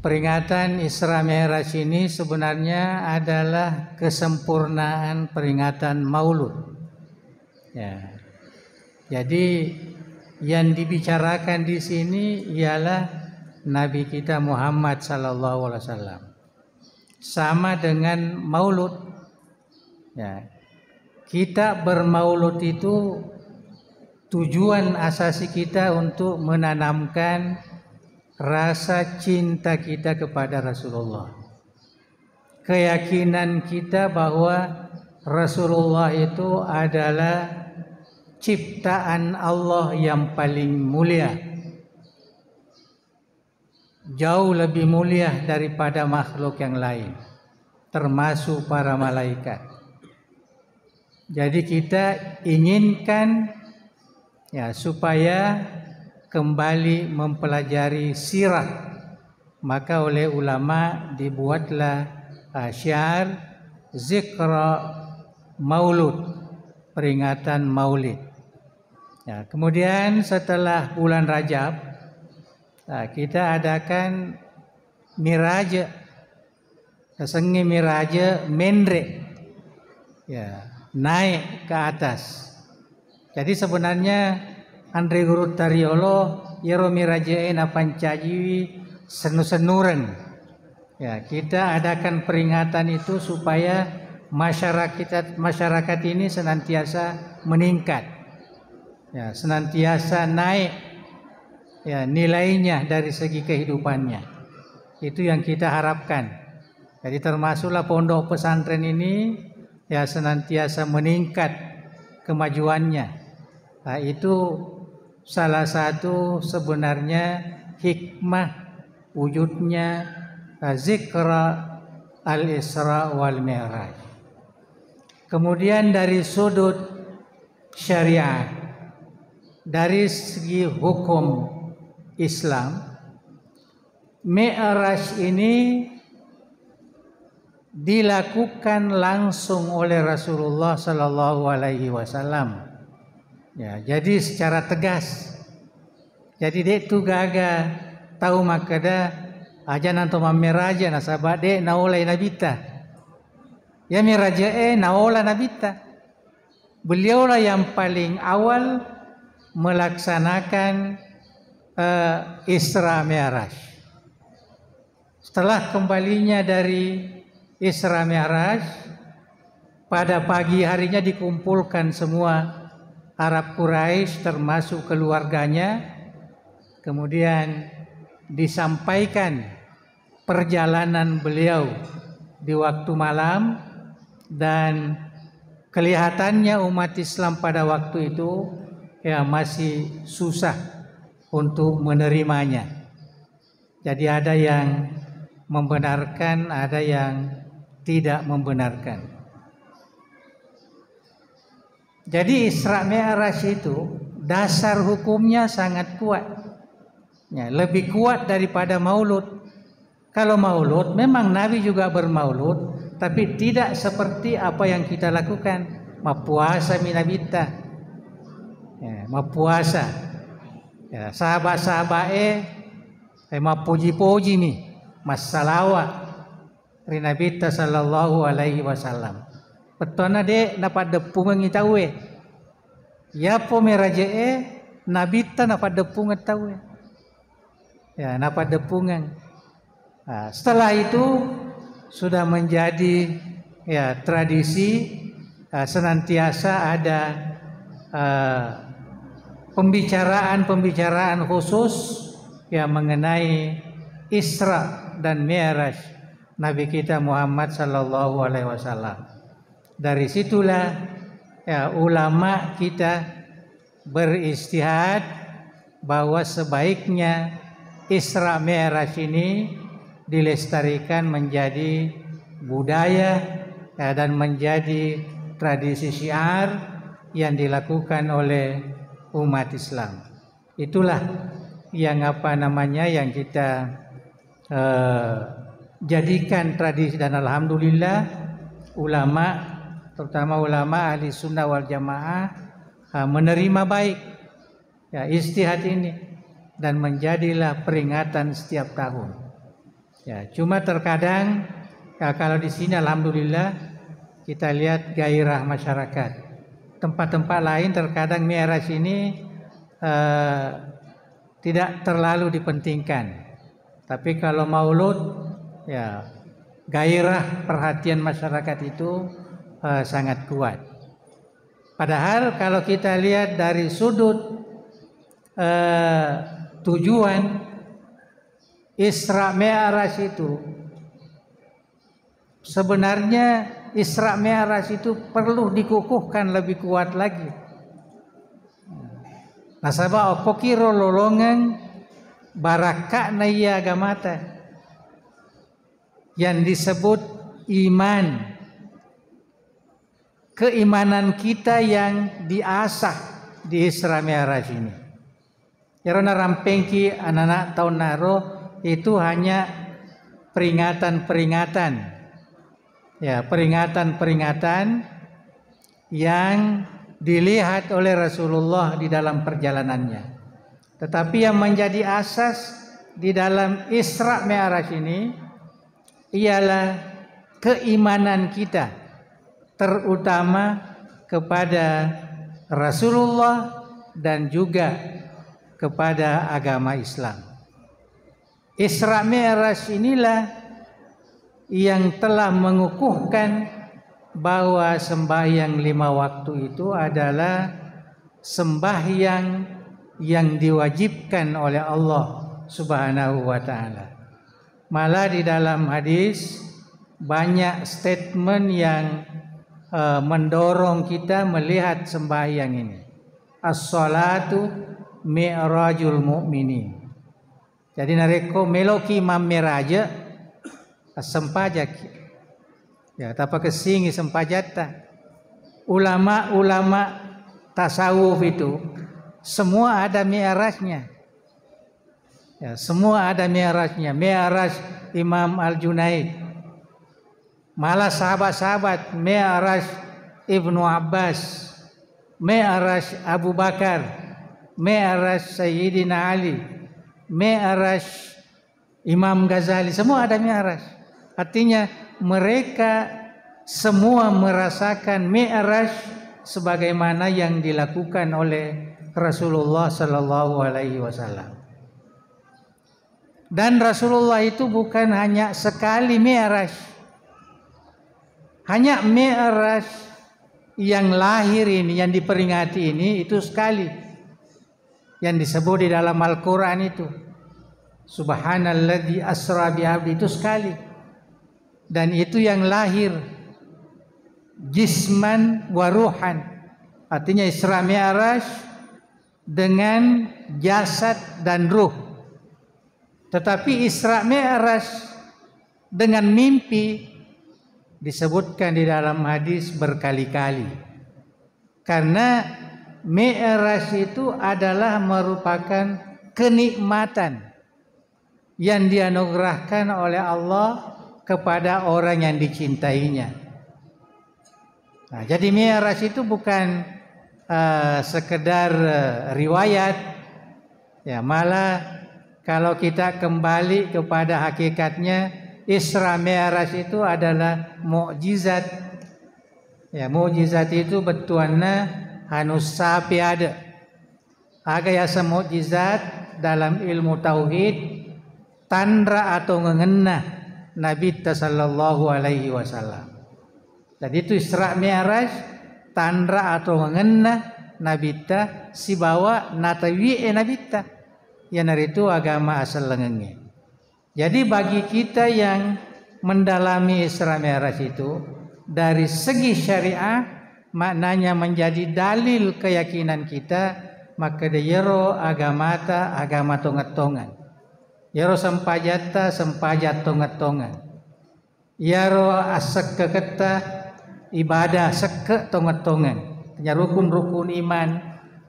peringatan Isra Mi'raj ini sebenarnya adalah kesempurnaan peringatan Maulud. Ya. Jadi yang dibicarakan di sini ialah Nabi kita Muhammad sallallahu alaihi wasallam. Sama dengan Maulud. Ya. Kita bermaulud itu tujuan asasi kita untuk menanamkan rasa cinta kita kepada Rasulullah. Keyakinan kita bahwa Rasulullah itu adalah ciptaan Allah yang paling mulia, jauh lebih mulia daripada makhluk yang lain, termasuk para malaikat. Jadi kita inginkan ya supaya kembali mempelajari sirah, maka oleh ulama dibuatlah syiar zikra maulud, peringatan maulid. Ya, kemudian setelah bulan Rajab kita adakan Miraj, kesengi Miraj mendre, ya, naik ke atas. Jadi sebenarnya Andre Guru Tariolo Yero Mirajain Pancajiwi senu-senuren. Ya, kita adakan peringatan itu supaya masyarakat ini senantiasa meningkat. Ya, senantiasa naik ya nilainya dari segi kehidupannya. Itu yang kita harapkan. Jadi termasuklah pondok pesantren ini ya senantiasa meningkat kemajuannya. Nah, itu salah satu sebenarnya hikmah wujudnya zikra al-Isra wal Mi'raj. Kemudian dari sudut syariat, dari segi hukum Islam, Mi'raj ini dilakukan langsung oleh Rasulullah Sallallahu Alaihi Wasallam. Ya, jadi secara tegas. Jadi dek tu gaga tahu makada aja nanto mamiraja nasabah dek naulai nabita. Ya miraja naula nabita. Beliaulah yang paling awal melaksanakan Isra Mi'raj. Setelah kembalinya dari Isra Mi'raj, pada pagi harinya dikumpulkan semua Arab Quraisy termasuk keluarganya, kemudian disampaikan perjalanan beliau di waktu malam, dan kelihatannya umat Islam pada waktu itu ya masih susah untuk menerimanya. Jadi ada yang membenarkan, ada yang tidak membenarkan. Jadi Isra Mi'raj itu dasar hukumnya sangat kuat. Ya, lebih kuat daripada Maulud. Kalau Maulud memang Nabi juga bermaulud, tapi tidak seperti apa yang kita lakukan. Mapuasa minabita. Ya, mapuasa. Ya, sahabat-sahabat mapuji-puji mi masalawa rinabita sallallahu alaihi wasallam. Petona de dapat depungan ngitawe. Ya po meraje nabita dapat depungan tawe. Ya, dapat depungan. Nah, setelah itu sudah menjadi ya tradisi senantiasa ada pembicaraan khusus yang mengenai Isra dan Mi'raj Nabi kita Muhammad sallallahu alaihi wasallam. Dari situlah ya ulama kita beristihad bahwa sebaiknya Isra Mi'raj ini dilestarikan menjadi budaya ya, dan menjadi tradisi syiar yang dilakukan oleh umat Islam. Itulah yang yang kita jadikan tradisi, dan alhamdulillah ulama, terutama ulama ahli sunnah wal jamaah menerima baik ya istihad ini dan menjadilah peringatan setiap tahun. Ya, cuma terkadang kalau di sini alhamdulillah kita lihat gairah masyarakat. Tempat-tempat lain terkadang Mi'raj ini tidak terlalu dipentingkan. Tapi kalau Maulud, ya gairah perhatian masyarakat itu sangat kuat. Padahal kalau kita lihat dari sudut tujuan Isra Mi'raj itu, sebenarnya Isra Mi'raj itu perlu dikukuhkan lebih kuat lagi. Nasabah opo kiro lolongan barakak na iya agamata yang disebut iman, keimanan kita yang diasah di Isra Mi'raj ini. Yarona rampengki anak-anak tahun naro itu hanya peringatan-peringatan, ya peringatan-peringatan yang dilihat oleh Rasulullah di dalam perjalanannya. Tetapi yang menjadi asas di dalam Isra Mi'raj ini ialah keimanan kita, terutama kepada Rasulullah dan juga kepada agama Islam. Isra Mi'raj inilah yang telah mengukuhkan bahwa sembahyang 5 waktu itu adalah sembahyang yang diwajibkan oleh Allah Subhanahu wa taala. Malah di dalam hadis banyak statement yang mendorong kita melihat sembahyang ini. As-salatu mi'rajul mu'minin. Jadi nareko meloki mamiraja sempajak. Ya, tapa kesingi sempajata. Ulama-ulama tasawuf itu semua ada mi'rajnya. Ya, semua ada mi'rajnya. Mi'raj Imam Al-Junaid. Malah sahabat-sahabat mi'raj Ibnu Abbas, mi'raj Abu Bakar, mi'raj Sayyidina Ali, mi'raj Imam Ghazali, semua ada mi'raj. Artinya mereka semua merasakan mi'raj sebagaimana yang dilakukan oleh Rasulullah sallallahu alaihi wasallam. Dan Rasulullah itu bukan hanya sekali mi'raj. Hanya mi'raj yang lahir ini, yang diperingati ini itu sekali. Yang disebut di dalam Al-Quran itu. Subhanalladzi asra bi'abdi itu sekali. Dan itu yang lahir jisman wa ruhan. Artinya Isra Mi'raj dengan jasad dan ruh. Tetapi Isra Mi'raj dengan mimpi disebutkan di dalam hadis berkali-kali. Karena Mi'raj itu adalah merupakan kenikmatan yang dianugerahkan oleh Allah kepada orang yang dicintainya. Nah, jadi Mi'raj itu bukan sekedar riwayat, ya malah kalau kita kembali kepada hakikatnya, Isra Mi'raj itu adalah mukjizat. Ya, mukjizat itu betuanna hanus sapi ada. Aga yasa mukjizat dalam ilmu tauhid tandra atau ngengena Nabi sallallahu alaihi wasallam. Jadi itu Isra Mi'raj tandra atau ngengena Nabi si bawa natawi Nabi yang itu agama asal lengenge. Jadi bagi kita yang mendalami Isra Mi'raj itu dari segi syariah maknanya menjadi dalil keyakinan kita, maka yero agamata agama tongat-tongan. Yero sempajata sempajat tongat-tongan. Yero asak keketa ibadah seke tongat-tongan. Punya rukun-rukun iman,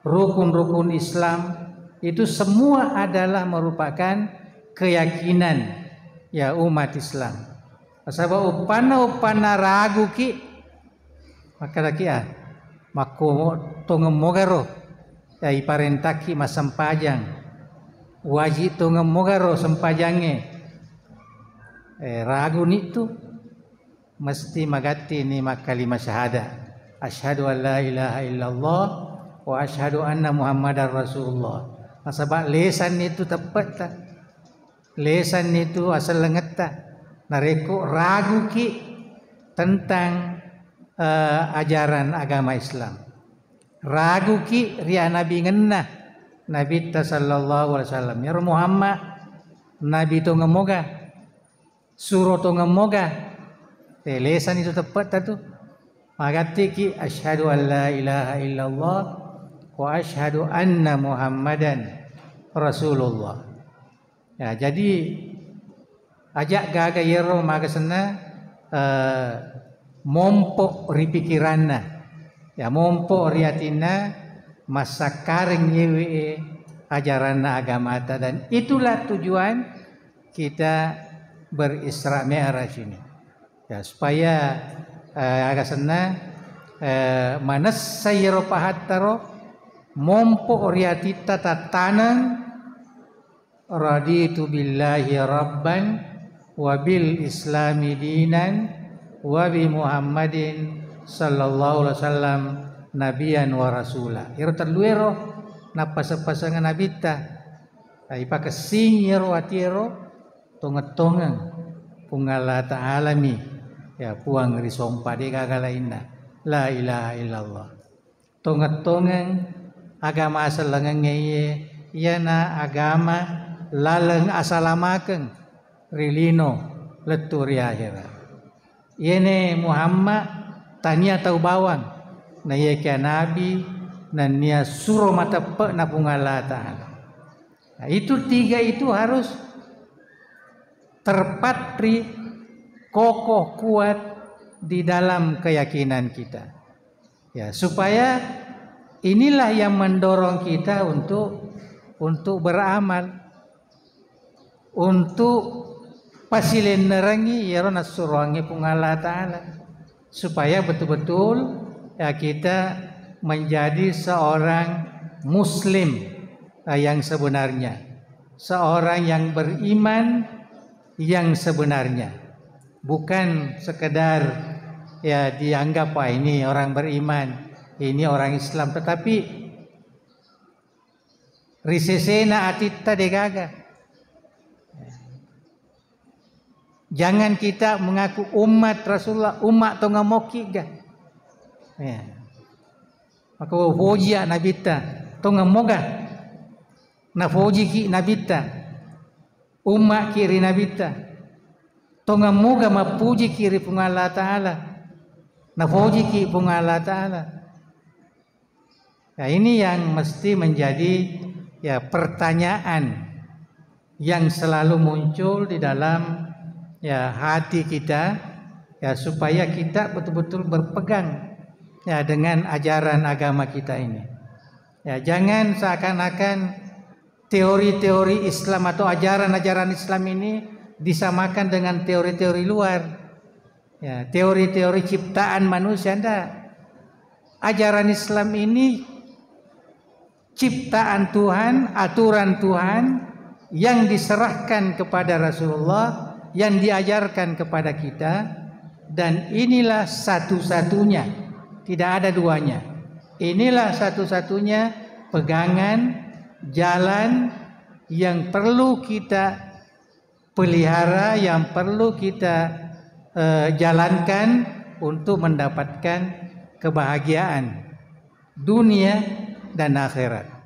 rukun-rukun Islam itu semua adalah merupakan keyakinan ya umat Islam. Sebab upana ragu ki maka lagi mako tongem mogaro ya iparentaki masempajang wajib tongem mogaro sempajange ragu itu mesti magati ni kalimat syahadat. Asyhadu an la ilaha illallah wa asyhadu anna Muhammadar Rasulullah. Sebab lesan itu tepat tak? Lesan itu asal lenget tak? Nareku ragu ki tentang ajaran agama Islam. Ragu ki ria Nabi ngenah Nabi sallallahu alaihi wasallam. Ya Muhammad Nabi tu ngemoga suruh tu ngemoga. Lesan itu tepat tak tu? Magati ki asyhadu an la ilaha illallah wa asyhadu anna Muhammadan Rasulullah. Ya, jadi ajak gaga yero magasana mompok ri pikiranna. Ya mompok riatina masa karing yewe ajaran agama ta, dan itulah tujuan kita berisra mi'raj ini. Ya supaya agasana manas sayro pahattaro mompok riatita tatanan raditu billahi rabban wa bil islami dinan wa bi Muhammadin sallallahu alaihi wasallam nabiyan wa rasula. Iro terluero napasa-pasangan nabita ai pakasing iro atiro tongetongeng pungala ta'alami ya puang risompa de gagalaina la ilaha illallah. Tongetongeng agama asal lengenge yana agama laleng asalamaken rilino leturi akhirat. Yene Muhammad tania tau bawang na ye kia nabi na nia suruh mata pe na pungala ta'ala. Nah, itu tiga itu harus terpatri kokoh kuat di dalam keyakinan kita. Ya, supaya inilah yang mendorong kita untuk beramal, untuk pasilen nerangi ya rona suruhangi pungala ta'ala, supaya betul-betul ya kita menjadi seorang muslim yang sebenarnya, seorang yang beriman yang sebenarnya, bukan sekedar ya dianggap wah ini orang beriman, ini orang Islam, tetapi risesena atita degaga. Jangan kita mengaku umat Rasulullah, umat tonga moki ga. Ya. Maka foji nabita tonga moga na foji ki nabita umat kiri nabita tonga moga mapuji kiri pungala ta'ala na foji ki pungala ta'ala. Nah, ini yang mesti menjadi ya pertanyaan yang selalu muncul di dalam ya hati kita, ya supaya kita betul-betul berpegang ya dengan ajaran agama kita ini. Ya jangan seakan-akan teori-teori Islam atau ajaran-ajaran Islam ini disamakan dengan teori-teori luar. Ya, teori-teori ciptaan manusia enggak. Ajaran Islam ini ciptaan Tuhan, aturan Tuhan yang diserahkan kepada Rasulullah, yang diajarkan kepada kita, dan inilah satu-satunya, tidak ada duanya. Inilah satu-satunya pegangan jalan yang perlu kita pelihara, yang perlu kita jalankan untuk mendapatkan kebahagiaan dunia dan akhirat.